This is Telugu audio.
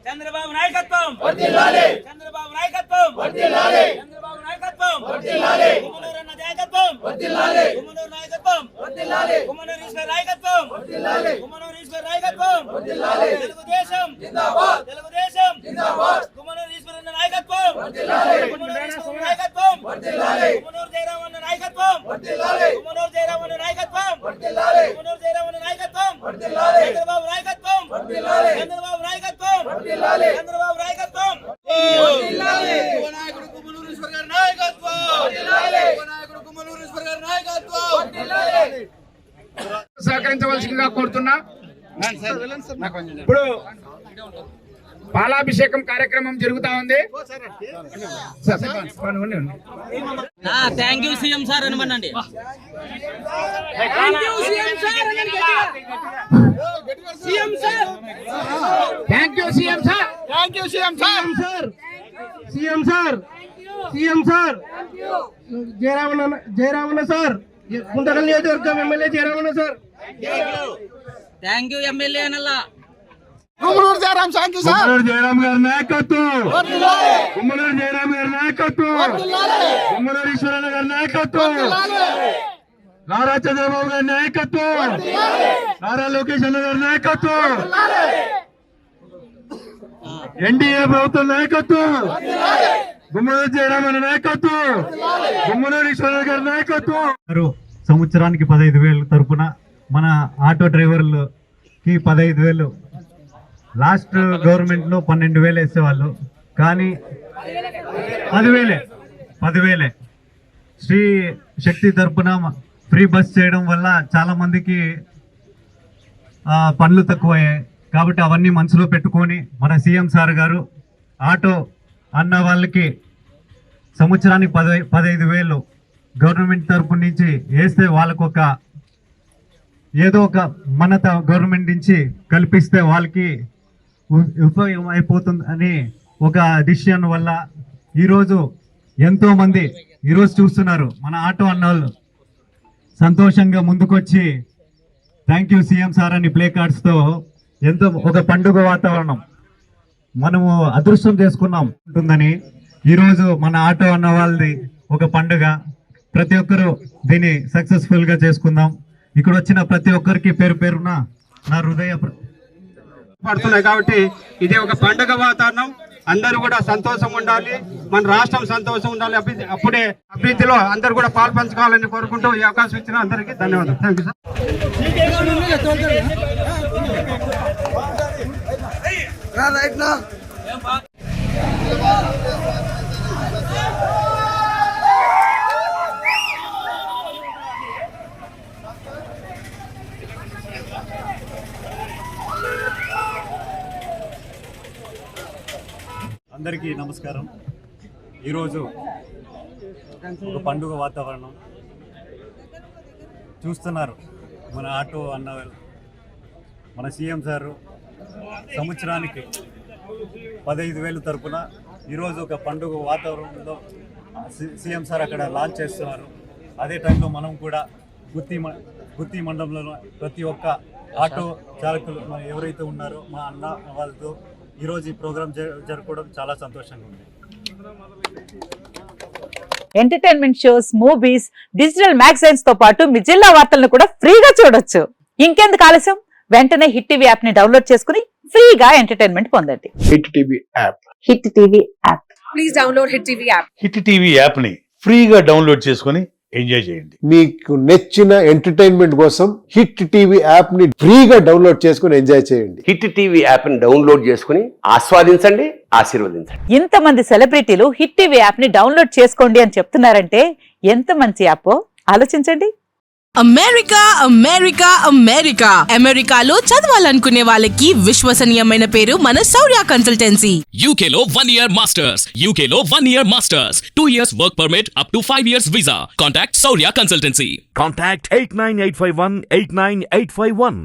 చంద్రబాబు నాయకత్వం చంద్రబాబు నాయకత్వం చంద్రబాబు నాయకత్వం గుమ్మనూరు అన్న నాయకత్వం గుమ్మనూరు నాయకత్వం గుమ్మనూరు ఈశ్వర్ నాయకత్వం గుమ్మనూరు ఈశ్వర్ నాయకత్వం తెలుగుదేశం తెలుగుదేశం గుమ్మనూరు ఈశ్వర్ అన్న నాయకత్వం గుమ్మనూరు ఈశ్వర్ నాయకత్వం గుమ్మనూరు జయరాం అన్న నాయకత్వం గుమ్మనూరు జయరాం అన్న నాయకత్వం గుమ్మనూరు జయరాం అన్న నాయకత్వం చంద్రబాబు నాయకత్వం చంద్రబాబు నాయకత్వం చంద్రబాబు నాయకత్వం నాయకుడు గుమ్మనూరు ఈశ్వర్ గారి నాయకత్వం నాయకుడు గుమ్మనూరు ఈశ్వర్ గారి నాయకత్వం సహకరించవలసిందిగా కోరుతున్నా. ఇప్పుడు పాలాభిషేకం కార్యక్రమం జరుగుతా ఉంది. థ్యాంక్ యూ సీఎం సార్ అనమనండి. Thank you CM sir. Thank you CM sir. Thank you CM sir. CM sir CM sir Jayaramanna sir Guntakal నియోజకవర్గం MLA Jayaramanna sir. Thank you MLA అనల్లా. Gummanur Jayaram thank you sir. Gummanur Jayaram గారి నాయకత్వం గుమ్మనూరు జయరాం గారి నాయకత్వం గుమ్మనూరు ఈశ్వరన్న గారి నాయకత్వం నారా చంద్రబాబు గారి నాయకత్వం నారా లోకేష్ అన్న గారి నాయకత్వం ఎన్డీఏ ప్రభుత్వం నాయకత్వం గుమ్మనూరు జయరాం అన్న నాయకత్వం గుమ్మనూరు ఈశ్వరన్న గారి నాయకత్వం. సంవత్సరానికి 15,000 తరపున మన ఆటో డ్రైవర్లకి 15,000 లాస్ట్ గవర్నమెంట్ లో 12,000 వేసేవాళ్ళు, కానీ 10,000 శ్రీ శక్తి తరపున ఫ్రీ బస్ చేయడం వల్ల చాలా మందికి పనులు తక్కువయ్యాయి. కాబట్టి అవన్నీ మనసులో పెట్టుకొని మన సీఎం సార్ గారు ఆటో అన్న వాళ్ళకి సంవత్సరానికి 15,000 గవర్నమెంట్ తరపు నుంచి వేస్తే వాళ్ళకు ఏదో ఒక మన గవర్నమెంట్ నుంచి కల్పిస్తే వాళ్ళకి ఉపయోగం అయిపోతుంది అని ఒక డిసిషన్ వల్ల ఈరోజు ఎంతో మంది ఈరోజు చూస్తున్నారు. మన ఆటో అన్న వాళ్ళు సంతోషంగా ముందుకొచ్చి థ్యాంక్ యూ సీఎం సార్ అని ప్లే కార్డ్స్తో ఎంతో ఒక పండుగ వాతావరణం మనము అదృష్టం చేసుకున్నాం ఉంటుందని ఈరోజు మన ఆటో అన్న వాళ్ళది ఒక పండుగ. ప్రతి ఒక్కరూ దీన్ని సక్సెస్ఫుల్గా చేసుకుందాం. ఇక్కడ వచ్చిన ప్రతి ఒక్కరికి పేరు పేరున నా హృదయ పడుతున్నాయి. కాబట్టి ఇది ఒక పండుగ వాతావరణం. అందరూ కూడా సంతోషం ఉండాలి, మన రాష్ట్రం సంతోషం ఉండాలి. అప్పుడే అభివృద్ధిలో అందరూ కూడా పాల్పంచుకోవాలని కోరుకుంటూ ఈ అవకాశం ఇచ్చిన అందరికీ ధన్యవాదాలు. Thank you sir. అందరికీ నమస్కారం. ఈరోజు ఒక పండుగ వాతావరణం చూస్తున్నారు. మన ఆటో అన్న మన సీఎం సారు సంవత్సరానికి 15,000 తరపున ఈరోజు ఒక పండుగ వాతావరణంలో సీఎం సార్ అక్కడ లాంచ్ చేస్తున్నారు. అదే టైంలో మనం కూడా గుత్తి మండలంలో ప్రతి ఒక్క ఆటో చాలకులు ఎవరైతే ఉన్నారో మా అన్న వాళ్ళతో ఈరోజు ఈ ప్రోగ్రాం జరుపుకోవడం చాలా సంతోషంగా ఉంది. Entertainment shows, movies, digital magazines తో పాటు మీ జిల్లా వార్తలను కూడా ఫ్రీగా చూడొచ్చు. ఇంకెందుకు ఆలస్యం, వెంటనే హిట్ టీవీ యాప్ ని డౌన్లోడ్ చేసుకుని ఫ్రీగా ఎంటర్టైన్మెంట్ పొందండి. Hit TV app. Hit TV app. Please download hit TV app. Hit TV app ని ఫ్రీగా డౌన్లోడ్ చేసుకుని ఎంజాయ్ చేయండి. మీకు నచ్చిన ఎంటర్టైన్మెంట్ కోసం హిట్ టీవీ యాప్ ని ఫ్రీగా డౌన్లోడ్ చేసుకుని ఎంజాయ్ చేయండి. హిట్ టీవీ యాప్ ని డౌన్లోడ్ చేసుకుని ఆస్వాదించండి, ఆశీర్వదించండి. ఇంతమంది సెలబ్రిటీలు హిట్ టీవీ యాప్ ని డౌన్లోడ్ చేసుకోండి అని చెప్తున్నారంటే ఎంత మంచి యాప్ ఆలోచించండి. అమెరికా అమెరికా అమెరికా అమెరికాలో చదవాలనుకునే వాళ్ళకి విశ్వసనీయమైన పేరు మన శౌర్య కన్సల్టెన్సీ. UK లో 1 year masters. UK లో 1 year masters. 2 years work permit up to 5 years visa. Contact Saurya Consultancy. Contact 89851 89851.